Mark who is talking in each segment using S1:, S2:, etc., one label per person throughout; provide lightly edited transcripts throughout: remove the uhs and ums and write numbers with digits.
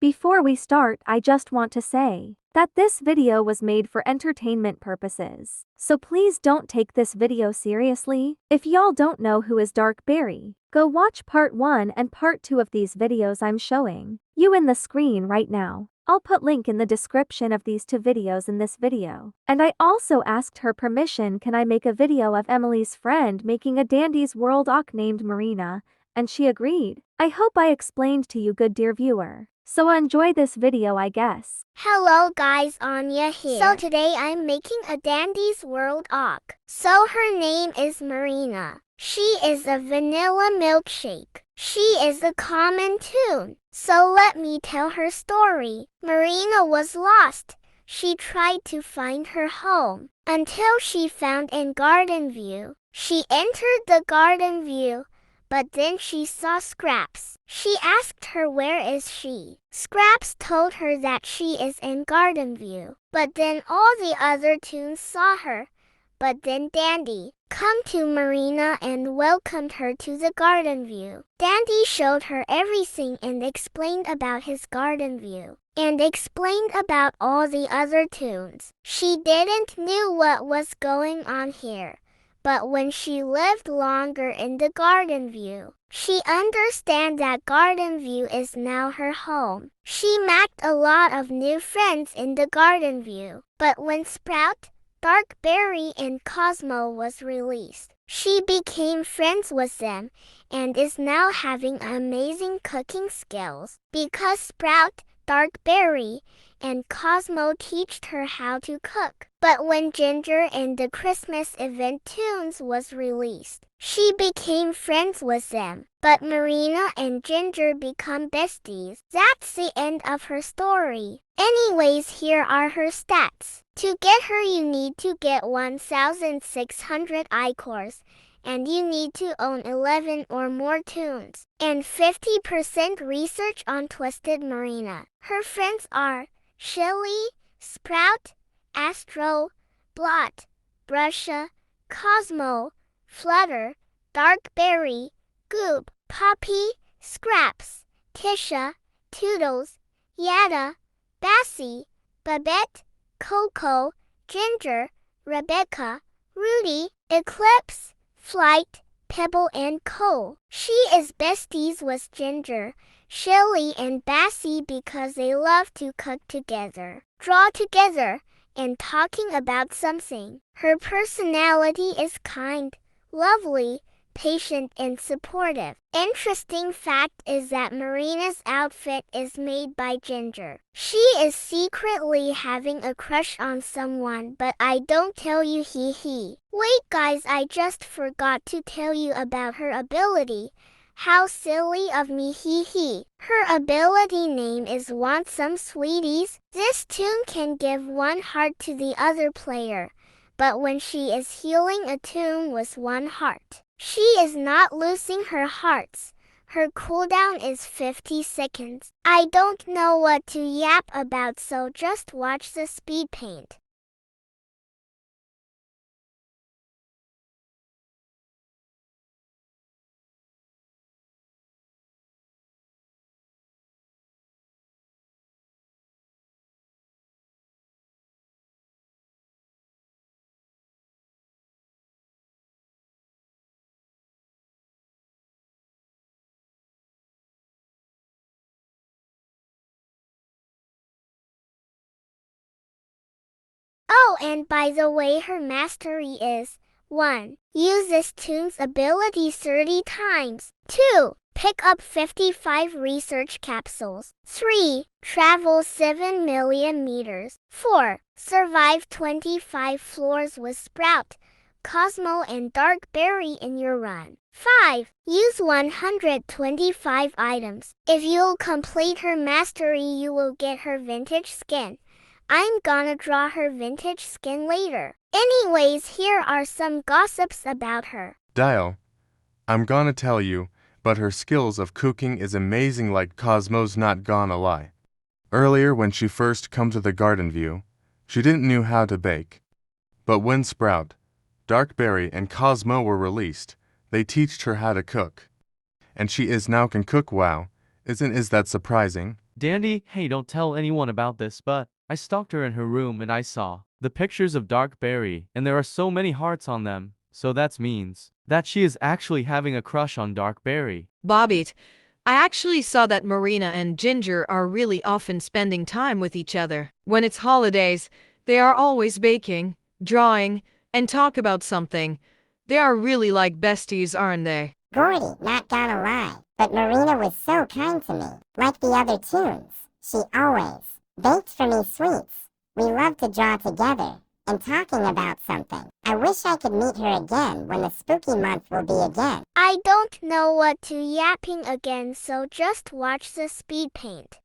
S1: Before we start, I just want to say that this video was made for entertainment purposes. So please don't take this video seriously. If y'all don't know who is Dark Berry, go watch part 1 and part 2 of these videos I'm showing you in the screen right now. I'll put link in the description of these 2 videos in this video. And I also asked her permission, can I make a video of Emily's friend making a Dandy's World Ock named Marina, and she agreed. I hope I explained to you good, dear viewer. So enjoy this video, I guess.
S2: Hello guys, Anya here. So today I'm making a Dandy's World Ock. So her name is Marina. She is a vanilla milkshake. She is a common tune. So let me tell her story. Marina was lost. She tried to find her home until she found in Garden View. She entered the Garden View, but then she saw Scraps. She asked her where is she. Scraps told her that she is in Garden View. But then all the other tunes saw her. But then Dandy come to Marina and welcomed her to the Garden View. Dandy showed her everything and explained about his Garden View. And explained about all the other tunes. She didn't knew what was going on here. But when she lived longer in the Garden View, she understand that Garden View is now her home. She met a lot of new friends in the Garden View. But when Sprout, Dark Berry and Cosmo was released, she became friends with them and is now having amazing cooking skills because Sprout, Dark Berry, and Cosmo teached her how to cook. But when Ginger and the Christmas event tunes was released, she became friends with them. But Marina and Ginger become besties. That's the end of her story. Anyways, here are her stats. To get her you need to get 1,600 iCores, and you need to own 11 or more tunes, and 50% research on Twisted Marina. Her friends are Shelly, Sprout, Astro, Blot, Brusha, Cosmo, Flutter, Dark Berry, Goop, Poppy, Scraps, Tisha, Toodles, Yada, Bassie, Babette, Coco, Ginger, Rebecca, Rudy, Eclipse, Flight, Pebble and Cole. She is besties with Ginger, Shelly and Bassie because they love to cook together, draw together, and talking about something. Her personality is kind, lovely, patient and supportive. Interesting fact is that Marina's outfit is made by Ginger. She is secretly having a crush on someone, but I don't tell you, hee. Wait guys, I just forgot to tell you about her ability. How silly of me, hee. Her ability name is Want Some Sweeties. This tune can give 1 heart to the other player, but when she is healing a tune with 1 heart, she is not losing her hearts. Her cooldown is 50 seconds. I don't know what to yap about, so just watch the speed paint. Oh, and by the way, her mastery is 1. Use this tune's ability 30 times. 2. Pick up 55 research capsules. 3. Travel 7 million meters. 4. Survive 25 floors with Sprout, Cosmo and Dark Berry in your run. 5. Use 125 items. If you'll complete her mastery, you will get her vintage skin. I'm gonna draw her vintage skin later. Anyways, here are some gossips about her.
S3: Dial, I'm gonna tell you, but her skills of cooking is amazing, like Cosmo's, not gonna lie. Earlier when she first come to the Garden View, she didn't knew how to bake. But when Sprout, Dark Berry and Cosmo were released, they teached her how to cook. And she is now can cook. Wow, is that surprising?
S4: Dandy, hey, don't tell anyone about this, but I stalked her in her room and I saw the pictures of Dark Berry, and there are so many hearts on them, so that means that she is actually having a crush on Dark Berry.
S5: Bobby, I actually saw that Marina and Ginger are really often spending time with each other. When it's holidays, they are always baking, drawing, and talk about something. They are really like besties, aren't they?
S6: Gordy, not gonna lie, but Marina was so kind to me, like the other tunes. She always baked for me sweets. We love to draw together and talking about something. I wish I could meet her again when the spooky month will be again.
S2: I don't know what to yapping again, so just watch the speed paint.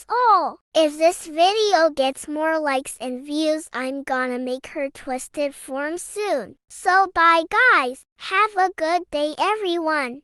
S2: That's all. If this video gets more likes and views, I'm gonna make her twisted form soon. So bye guys. Have a good day everyone.